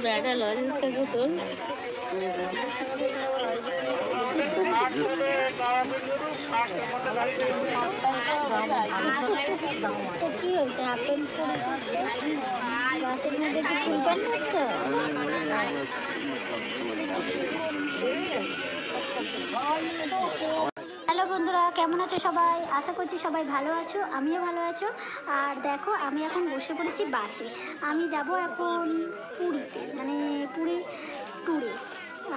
बैठा लॉज उसका कुतुल কি হয়েছে হাফ প্যান্ট বাসের মধ্যে কি ফুল প্যান্ট পরতে? হ্যালো বন্ধুরা, কেমন আছো সবাই? আশা করছি সবাই ভালো আছো, আমিও ভালো আছো। আর দেখো, আমি এখন বসে পড়েছি বাসে। আমি যাব এখন পুরীতে, মানে পুরী ট্যুরে।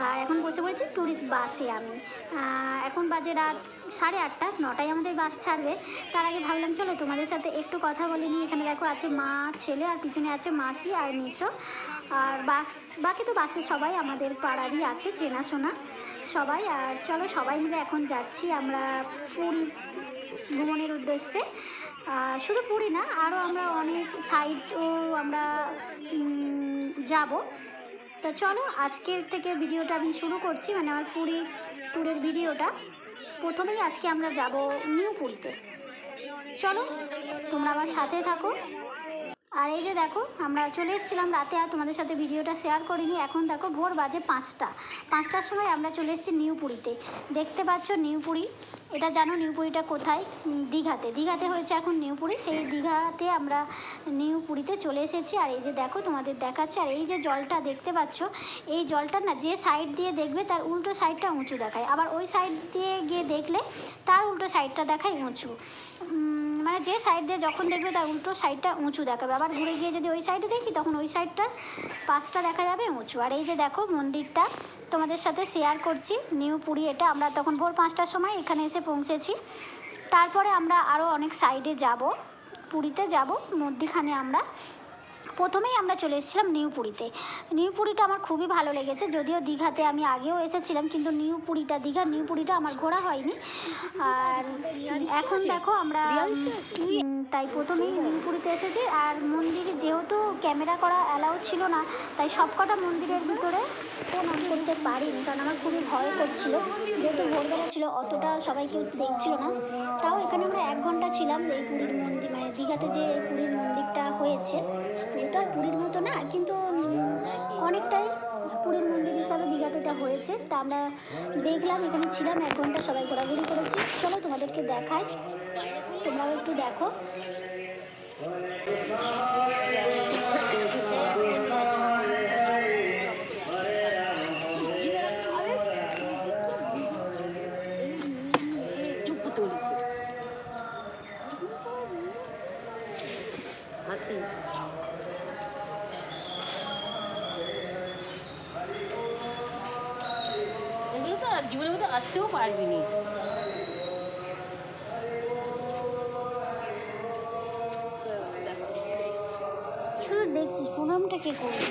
আর এখন বসে পড়েছি ট্যুরিস্ট বাসে আমি। এখন বাজে রাত 8:30, 9টায় আমাদের বাস ছাড়বে। তার আগে ভাবলাম চলো তোমাদের সাথে একটু কথা বলে নিই। এখানে দেখো আছে মা, ছেলে, আর পিছনে আছে মাসি আর মিশো। আর বাকি তো বাসে সবাই আমাদের পাড়ারই আছে, চেনাশোনা সবাই। আর চলো সবাই মিলে এখন যাচ্ছি আমরা পুরী ভ্রমণের উদ্দেশ্যে। শুধু পুরী না, আরও আমরা অনেক সাইটও আমরা যাব। তো চলো আজকের থেকে ভিডিওটা আমি শুরু করছি, মানে আমার পুরী ট্যুরের ভিডিওটা। প্রথমেই আজকে আমরা যাব নিউ পুরীতে। চলো তোমরা আমার সাথে থাকো। আর এই যে দেখো, আমরা চলে এসেছিলাম রাতে, আর তোমাদের সাথে ভিডিওটা শেয়ার করিনি। এখন দেখো ভোর বাজে 5টার সময় আমরা চলে এসেছি নিউ পুরীতে। দেখতে পাচ্ছ নিউ পুরী, এটা জানো নিউ পুরীটা কোথায়? দীঘাতে হয়েছে এখন নিউ পুরী। সেই দীঘাতে আমরা নিউ পুরীতে চলে এসেছি। আর এই যে দেখো তোমাদের দেখাচ্ছে। আর এই যে জলটা দেখতে পাচ্ছ, এই জলটা না যে সাইড দিয়ে দেখবে তার উল্টো সাইডটা উঁচু দেখায়, আবার ওই সাইড দিয়ে গিয়ে দেখলে তার উল্টো সাইডটা দেখায় উঁচু। মানে যে সাইড দিয়ে যখন দেখবে তার উল্টো সাইডটা উঁচু দেখাবে, আবার ঘুরে গিয়ে যদি ওই সাইডে দেখি তখন ওই সাইডটার পাশটা দেখা যাবে উঁচু। আর এই যে দেখো মন্দিরটা তোমাদের সাথে শেয়ার করছি, নিউ পুরী এটা। আমরা তখন ভোর 5টার সময় এখানে এসে পৌঁছেছি। তারপরে আমরা আরও অনেক সাইডে যাব, পুরীতে যাব। মধ্যিখানে আমরা প্রথমেই আমরা চলে এসেছিলাম নিউ পুরীতে। নিউ পুরীটা আমার খুবই ভালো লেগেছে, যদিও দীঘাতে আমি আগেও এসেছিলাম, কিন্তু নিউ পুরীটা, দীঘার নিউ পুরীটা আমার ঘোরা হয়নি। আর এখন দেখো আমরা তাই প্রথমেই নিউ পুরীতে এসেছি। আর মন্দিরে যেহেতু ক্যামেরা করা অ্যালাউ ছিল না, তাই সবকটা মন্দিরের ভিতরে প্রণাম করতে পারিনি, কারণ আমার খুবই ভয় করছিল। যেহেতু ভোরবেলা ছিল, অতটা সবাই কেউ দেখছিল না। তাও এখানে আমরা 1 ঘন্টা ছিলাম। এই পুরীর মন্দির, মানে দীঘাতে যে পুরীর মন্দিরটা হয়েছে, এটা পুরীর মতো না, কিন্তু অনেকটাই পুরীর মন্দির হিসাবে দীঘাতে এটা হয়েছে। তা আমরা দেখলাম, এখানে ছিলাম 1 ঘন্টা, সবাই ঘোরাঘুরি করেছি। চলো তোমাদেরকে দেখাই, তোমরাও একটু দেখো। এগুলো তো জীবনের মধ্যে আসতেও পারবি না। শুধু দেখছিস, প্রণামটা কে করবে?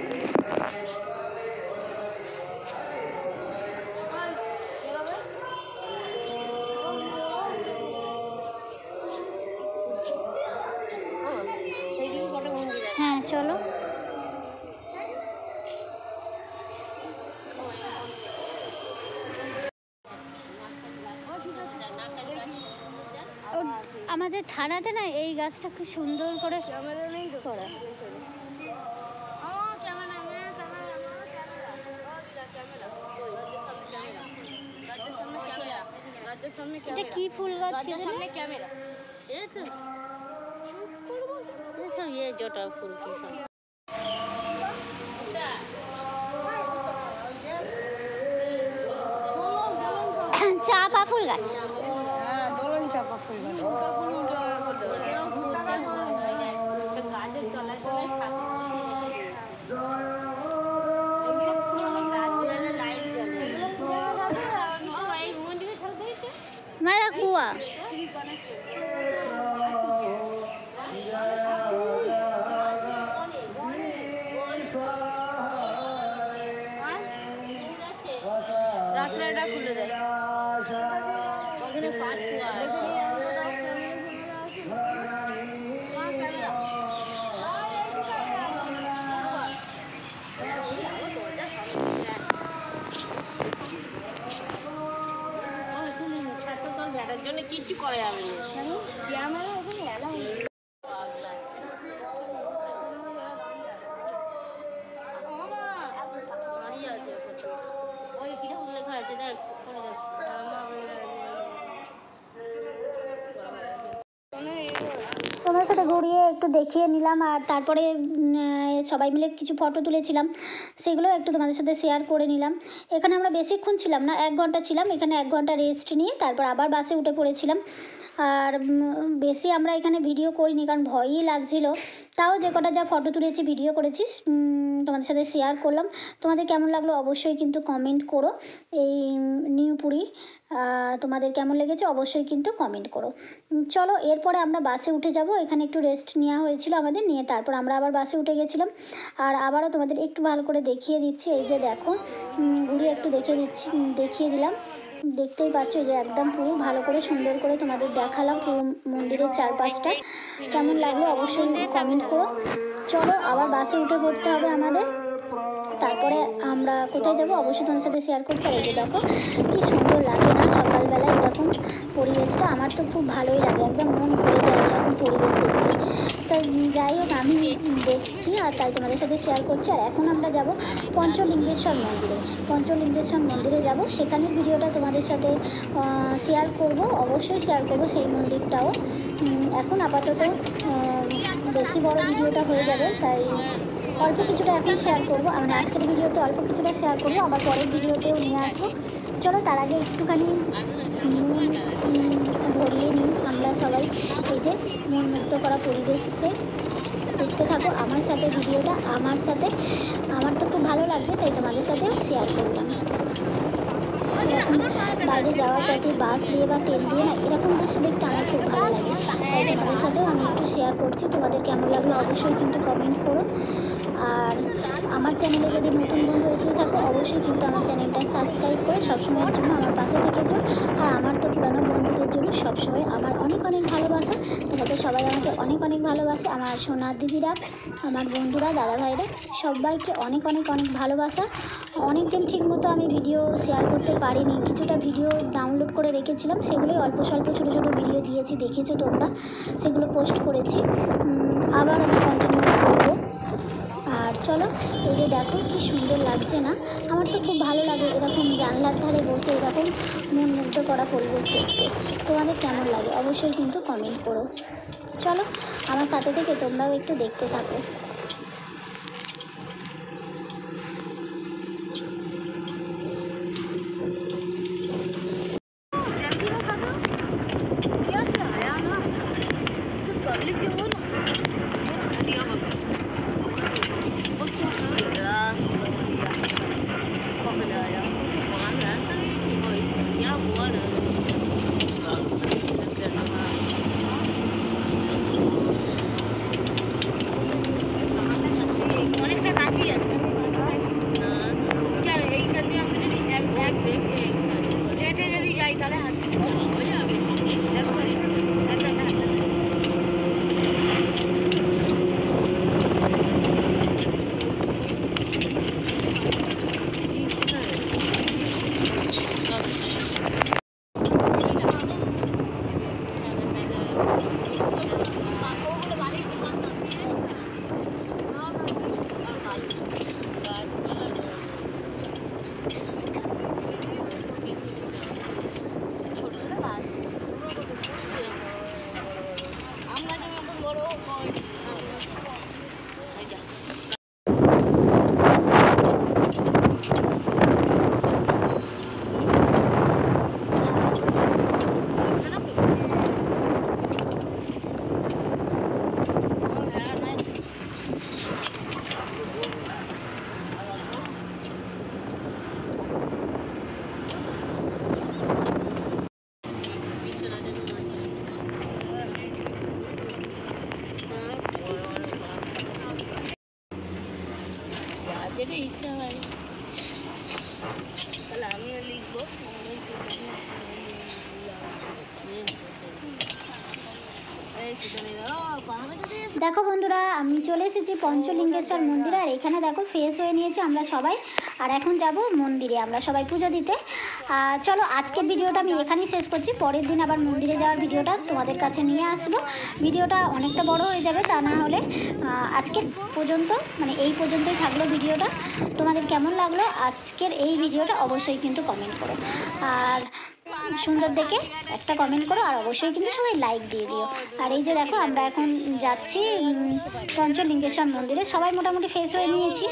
হ্যাঁ চলো। আমাদের থানাতে না এই গাছটা খুব সুন্দর করে করা। এটা কি ফুল গাছ? সামনে ক্যামেরা, এই তো সব ইয়ে জটা ফুল কি সব। চাপা ফুল গাছ, দোলন চাপা ফুল গাছ। মারা কুয়া। গাছটা খুলে দেয় ওখানে পাট কুয়া জন্য কিচ্ছু করা যাবে না। ক্যামেরা ওখানে এলাও পাগলা। দাঁড়িয়ে আছে ওপর দিয়ে। ওই কিরকম লেখা আছে দেখ, পড়ে দেখ। তোমার সাথে ঘুরিয়ে একটু দেখিয়ে নিলাম, আর তারপরে সবাই মিলে কিছু ফটো তুলেছিলাম, সেগুলো একটু তোমাদের সাথে শেয়ার করে নিলাম। এখানে আমরা বেশিক্ষণ ছিলাম না, 1 ঘন্টা ছিলাম। এখানে 1 ঘন্টা রেস্ট নিয়ে তারপর আবার বাসে উঠে পড়েছিলাম। আর বেশি আমরা এখানে ভিডিও করিনি, কারণ ভয়ই লাগছিল। তাও যে কটা যা ফটো তুলেছি, ভিডিও করেছি, তোমাদের সাথে শেয়ার করলাম। তোমাদের কেমন লাগলো অবশ্যই কিন্তু কমেন্ট করো। এই নিউ পুরী তোমাদের কেমন লেগেছে অবশ্যই কিন্তু কমেন্ট করো। চলো, এরপরে আমরা বাসে উঠে যাব। এখানে একটু রেস্ট নেওয়া হয়েছিল আমাদের, নিয়ে তারপর আমরা আবার বাসে উঠে গেছিলাম। আর আবারও তোমাদের একটু ভালো করে দেখিয়ে দিচ্ছি। এই যে দেখো, ঘুরিয়ে একটু দেখিয়ে দিলাম। দেখতেই পাচ্ছ যে একদম পুরো ভালো করে সুন্দর করে তোমাদের দেখালাম পুরো মন্দিরের চারপাশটা। কেমন লাগলো অবশ্যই কমেন্ট করো। চলো, আবার বাসে উঠে পড়তে হবে আমাদের। তারপরে আমরা কোথায় যাব অবশ্যই তোমার সাথে শেয়ার করছি। আর এই যে দেখো কি সুন্দর লাগে না সকালবেলায় এরকম পরিবেশটা, আমার তো খুব ভালোই লাগে, একদম মন ভরে যায় এরকম পরিবেশ দেখতে। তাই যাই হোক, আমি দেখছি আর তাই তোমাদের সাথে শেয়ার করছি। আর এখন আমরা যাব পঞ্চলিঙ্গেশ্বর মন্দিরে। পঞ্চলিঙ্গেশ্বর মন্দিরে যাব, সেখানের ভিডিওটা তোমাদের সাথে শেয়ার করব, অবশ্যই শেয়ার করব সেই মন্দিরটাও। এখন আপাতত বেশি বড় ভিডিওটা হয়ে যাবে, তাই অল্প কিছুটা এখন শেয়ার করবো। মানে আজকের ভিডিওতে অল্প কিছুটা শেয়ার করবো, আবার পরের ভিডিওতেও নিয়ে আসবো। চলো, তার আগে একটুখানি মন ভরিয়ে নিই আমরা সবাই। এই যে মন মুক্ত করা পরিবেশে দেখতে থাকো আমার সাথে ভিডিওটা। আমার তো খুব ভালো লাগছে, তাই তোমাদের সাথেও শেয়ার করলাম। এরকম বাইরে যাওয়ার পথে বাস দিয়ে বা ট্রেন দিয়ে না, এরকম দৃশ্য দেখতে আমার খুব ভালো লাগে, তাই তোমাদের সাথেও আমি একটু শেয়ার করছি। তোমাদের কেমন লাগলো অবশ্যই কিন্তু কমেন্ট করো। আর আমার চ্যানেলে যদি নতুন বন্ধু এসে থাকো অবশ্যই কিন্তু আমার চ্যানেলটা সাবস্ক্রাইব করে সবসময়ের জন্য আমার পাশে থেকে যাও। আর আমার তো পুরানো বন্ধুদের জন্য সবসময় আমার অনেক অনেক ভালোবাসা। তোমাদের সবাই আমাকে অনেক অনেক ভালোবাসে, আমার সোনার দিদিরা, আমার বন্ধুরা, দাদা ভাইরা, সবাইকে অনেক অনেক অনেক ভালোবাসা। অনেক দিন ঠিক মতো আমি ভিডিও শেয়ার করতে পারিনি, কিছুটা ভিডিও ডাউনলোড করে রেখেছিলাম, সেগুলোই অল্প স্বল্প ছোটো ছোটো ভিডিও দিয়েছি, দেখেছো তোমরা, সেগুলো পোস্ট করেছি। আবার আমি কন্টিনিউ করবো। আর চলো, এই যে দেখো কি সুন্দর লাগছে না, আমার তো খুব ভালো লাগে এরকম জানলার ধারে বসে এরকম মন মুগ্ধ করা পরিবেশ দেখতে। তোমাদের কেমন লাগে অবশ্যই কিন্তু কমেন্ট করো। চলো, আমার সাথে থেকে তোমরাও একটু দেখতে থাকো। অনেকটা কাছেই আছে। এইখান দিয়ে আপনি যদি হেঁটে যদি যাই তাহলে হাত হয়ে যাবে। আমরা যেমন বড় যেটা ইচ্ছা হয় তাহলে আমিও লিখবো। দেখো বন্ধুরা, আমি চলে এসেছি পঞ্চলিঙ্গেশ্বর মন্দিরে। আর এখানে দেখো ফ্রেশ হয়ে নিয়েছি আমরা সবাই, আর এখন যাব মন্দিরে আমরা সবাই পুজো দিতে। চলো আজকের ভিডিওটা আমি এখানেই শেষ করছি। পরের দিন আবার মন্দিরে যাওয়ার ভিডিওটা তোমাদের কাছে নিয়ে আসবো। ভিডিওটা অনেকটা বড় হয়ে যাবে, তা না হলে আজকের পর্যন্ত মানে এই পর্যন্তই থাকলো ভিডিওটা। তোমাদের কেমন লাগলো আজকের এই ভিডিওটা অবশ্যই কিন্তু কমেন্ট করো, আর সুন্দর দেখে একটা কমেন্ট করো, আর অবশ্যই কিন্তু সবাই লাইক দিয়ে দিও। আর এই যে দেখো আমরা এখন যাচ্ছি পঞ্চলিঙ্গেশ্বর মন্দিরে, সবাই মোটামুটি ফ্রেশ হয়ে নিয়েছি।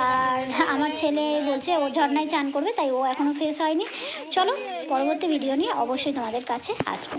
আর আমার ছেলে বলছে ও ঝর্ণায় চান করবে, তাই ও এখনও ফ্রেশ হয়নি। চলো পরবর্তী ভিডিও নিয়ে অবশ্যই তোমাদের কাছে আসবো।